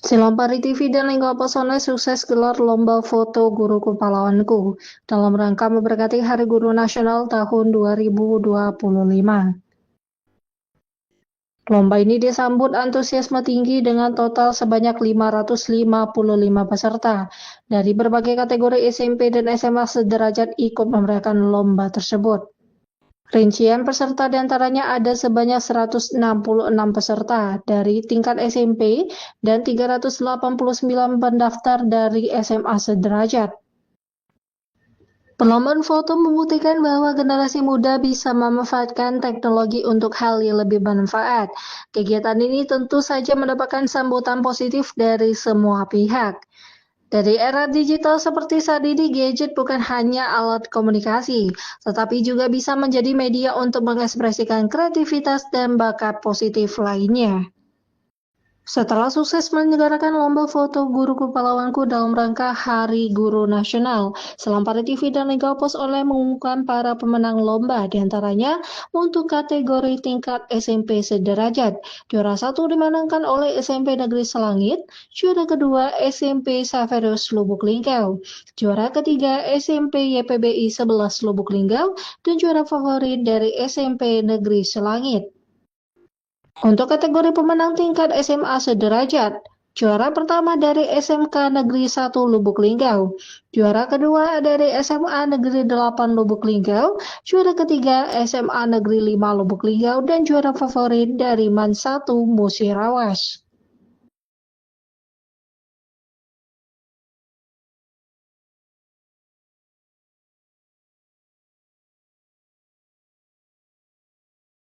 Silompari TV dan Linggo Pesona sukses gelar Lomba Foto Guruku Pahlawanku dalam rangka memperingati Hari Guru Nasional tahun 2025. Lomba ini disambut antusiasme tinggi dengan total sebanyak 555 peserta dari berbagai kategori SMP dan SMA sederajat ikut memeriahkan lomba tersebut. Rincian peserta diantaranya ada sebanyak 166 peserta dari tingkat SMP dan 389 pendaftar dari SMA sederajat. Perlombaan foto membuktikan bahwa generasi muda bisa memanfaatkan teknologi untuk hal yang lebih bermanfaat. Kegiatan ini tentu saja mendapatkan sambutan positif dari semua pihak. Dari era digital seperti saat ini, gadget bukan hanya alat komunikasi, tetapi juga bisa menjadi media untuk mengekspresikan kreativitas dan bakat positif lainnya. Setelah sukses menyelenggarakan lomba foto Guruku Pahlawanku dalam rangka Hari Guru Nasional, Selampari TV dan Liga Pos Online mengumumkan para pemenang lomba, diantaranya untuk kategori tingkat SMP sederajat. Juara 1 dimenangkan oleh SMP Negeri Selangit, juara kedua SMP Saverius Lubuk Linggau, juara ketiga SMP YPBI 11 Lubuk Linggau, dan juara favorit dari SMP Negeri Selangit. Untuk kategori pemenang tingkat SMA sederajat, juara pertama dari SMK Negeri 1 Lubuk Linggau, juara kedua dari SMA Negeri 8 Lubuk Linggau, juara ketiga SMA Negeri 5 Lubuk Linggau, dan juara favorit dari MAN 1 Musirawas.